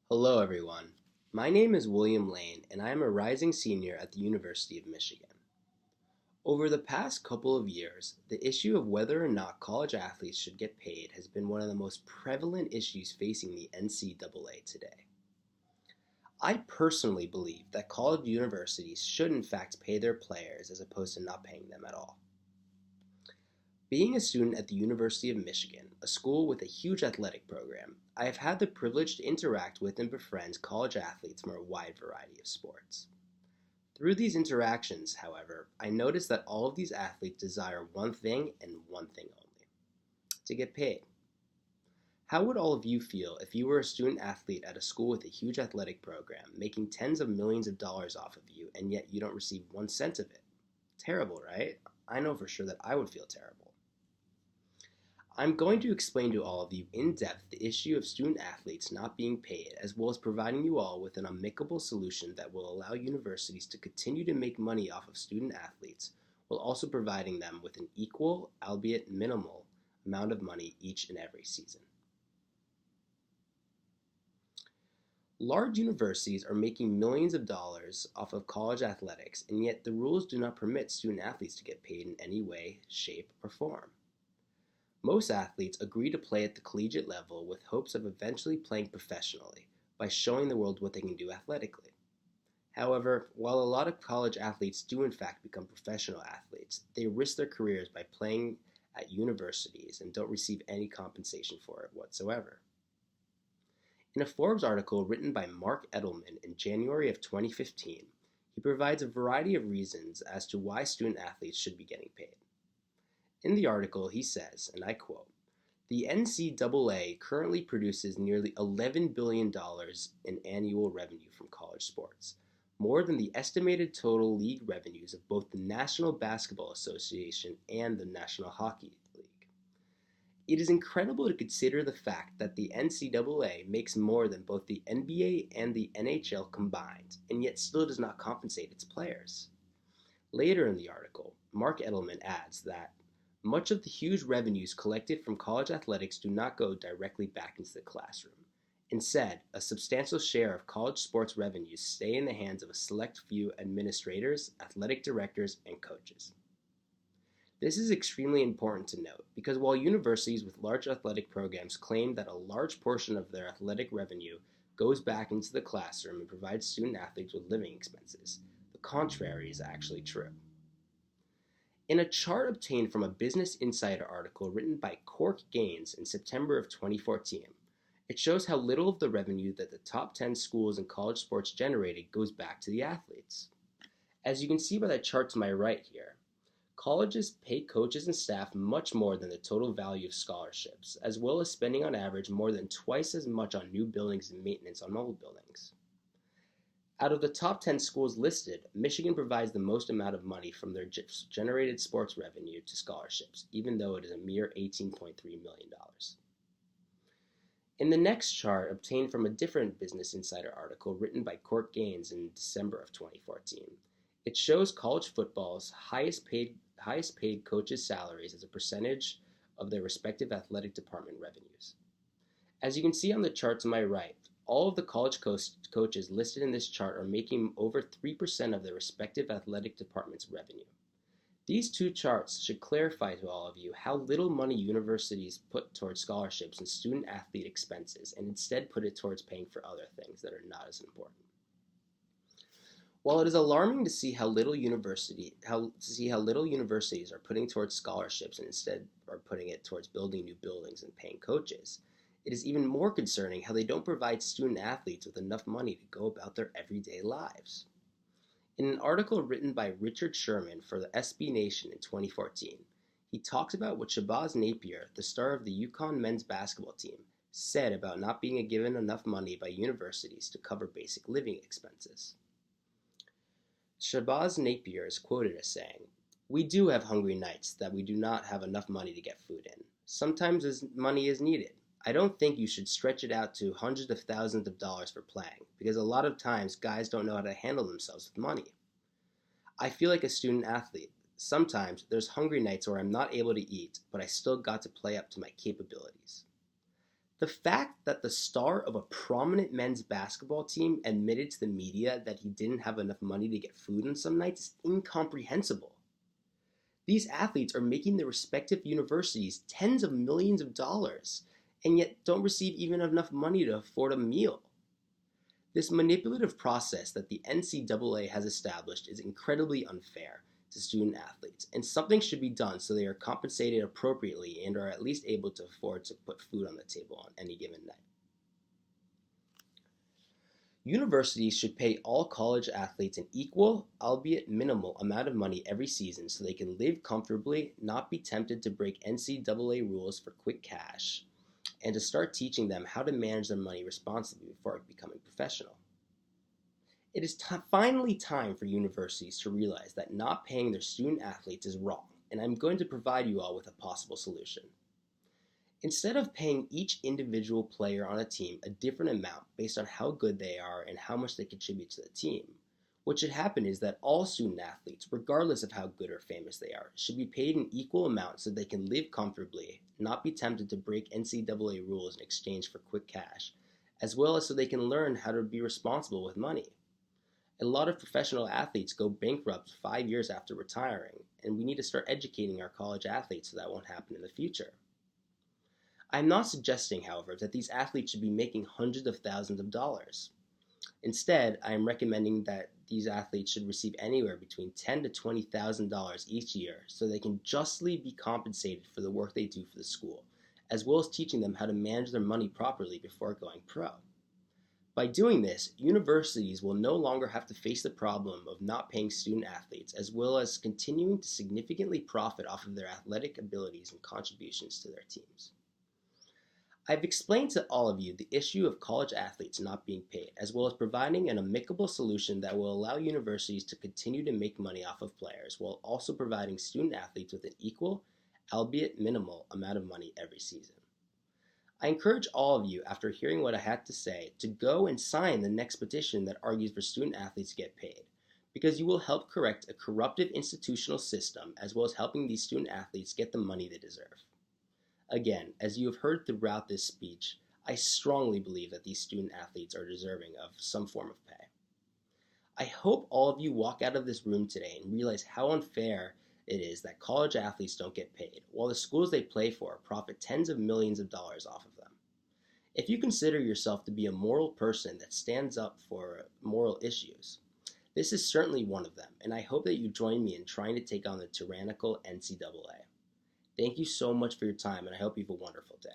Hello, everyone. My name is William Lane, and I am a rising senior at the University of Michigan. Over the past couple of years, the issue of whether or not college athletes should get paid has been one of the most prevalent issues facing the NCAA today. I personally believe that college universities should, in fact, pay their players as opposed to not paying them at all. Being a student at the University of Michigan, a school with a huge athletic program, I have had the privilege to interact with and befriend college athletes from a wide variety of sports. Through these interactions, however, I noticed that all of these athletes desire one thing and one thing only: to get paid. How would all of you feel if you were a student athlete at a school with a huge athletic program, making tens of millions of dollars off of you, and yet you don't receive 1 cent of it? Terrible, right? I know for sure that I would feel terrible. I'm going to explain to all of you in depth the issue of student athletes not being paid, as well as providing you all with an amicable solution that will allow universities to continue to make money off of student athletes, while also providing them with an equal, albeit minimal, amount of money each and every season. Large universities are making millions of dollars off of college athletics, and yet the rules do not permit student athletes to get paid in any way, shape, or form. Most athletes agree to play at the collegiate level with hopes of eventually playing professionally by showing the world what they can do athletically. However, while a lot of college athletes do in fact become professional athletes, they risk their careers by playing at universities and don't receive any compensation for it whatsoever. In a Forbes article written by Mark Edelman in January of 2015, he provides a variety of reasons as to why student athletes should be getting paid. In the article, he says, and I quote, "The NCAA currently produces nearly $11 billion in annual revenue from college sports, more than the estimated total league revenues of both the National Basketball Association and the National Hockey League. It is incredible to consider the fact that the NCAA makes more than both the NBA and the NHL combined, and yet still does not compensate its players." Later in the article, Mark Edelman adds that much of the huge revenues collected from college athletics do not go directly back into the classroom. Instead, a substantial share of college sports revenues stay in the hands of a select few administrators, athletic directors, and coaches. This is extremely important to note because while universities with large athletic programs claim that a large portion of their athletic revenue goes back into the classroom and provides student athletes with living expenses, the contrary is actually true. In a chart obtained from a Business Insider article written by Cork Gaines in September of 2014, it shows how little of the revenue that the top 10 schools in college sports generated goes back to the athletes. As you can see by that chart to my right here, colleges pay coaches and staff much more than the total value of scholarships, as well as spending on average more than twice as much on new buildings and maintenance on old buildings. Out of the top 10 schools listed, Michigan provides the most amount of money from their generated sports revenue to scholarships, even though it is a mere $18.3 million. In the next chart, obtained from a different Business Insider article written by Cork Gaines in December of 2014, it shows college football's highest paid coaches' salaries as a percentage of their respective athletic department revenues. As you can see on the chart to my right, all of the college coaches listed in this chart are making over 3% of their respective athletic department's revenue. These two charts should clarify to all of you how little money universities put towards scholarships and student athlete expenses and instead put it towards paying for other things that are not as important. While it is alarming to see how little universities are putting towards scholarships and instead are putting it towards building new buildings and paying coaches, it is even more concerning how they don't provide student athletes with enough money to go about their everyday lives. In an article written by Richard Sherman for the SB Nation in 2014, he talks about what Shabazz Napier, the star of the UConn men's basketball team, said about not being given enough money by universities to cover basic living expenses. Shabazz Napier is quoted as saying, "We do have hungry nights that we do not have enough money to get food in. Sometimes money is needed. I don't think you should stretch it out to hundreds of thousands of dollars for playing, because a lot of times guys don't know how to handle themselves with money. I feel like a student athlete. Sometimes there's hungry nights where I'm not able to eat, but I still got to play up to my capabilities." The fact that the star of a prominent men's basketball team admitted to the media that he didn't have enough money to get food on some nights is incomprehensible. These athletes are making their respective universities tens of millions of dollars and yet don't receive even enough money to afford a meal. This manipulative process that the NCAA has established is incredibly unfair to student athletes, and something should be done so they are compensated appropriately and are at least able to afford to put food on the table on any given night. Universities should pay all college athletes an equal, albeit minimal, amount of money every season so they can live comfortably, not be tempted to break NCAA rules for quick cash, and to start teaching them how to manage their money responsibly before becoming professional. It is finally time for universities to realize that not paying their student athletes is wrong, and I'm going to provide you all with a possible solution. Instead of paying each individual player on a team a different amount based on how good they are and how much they contribute to the team, what should happen is that all student athletes, regardless of how good or famous they are, should be paid an equal amount so they can live comfortably, not be tempted to break NCAA rules in exchange for quick cash, as well as so they can learn how to be responsible with money. A lot of professional athletes go bankrupt 5 years after retiring, and we need to start educating our college athletes so that won't happen in the future. I am not suggesting, however, that these athletes should be making hundreds of thousands of dollars. Instead, I am recommending that these athletes should receive anywhere between $10,000 to $20,000 each year so they can justly be compensated for the work they do for the school, as well as teaching them how to manage their money properly before going pro. By doing this, universities will no longer have to face the problem of not paying student athletes, as well as continuing to significantly profit off of their athletic abilities and contributions to their teams. I've explained to all of you the issue of college athletes not being paid, as well as providing an amicable solution that will allow universities to continue to make money off of players, while also providing student athletes with an equal, albeit minimal, amount of money every season. I encourage all of you, after hearing what I had to say, to go and sign the next petition that argues for student athletes to get paid, because you will help correct a corruptive institutional system, as well as helping these student athletes get the money they deserve. Again, as you have heard throughout this speech, I strongly believe that these student athletes are deserving of some form of pay. I hope all of you walk out of this room today and realize how unfair it is that college athletes don't get paid, while the schools they play for profit tens of millions of dollars off of them. If you consider yourself to be a moral person that stands up for moral issues, this is certainly one of them, and I hope that you join me in trying to take on the tyrannical NCAA. Thank you so much for your time, and I hope you have a wonderful day.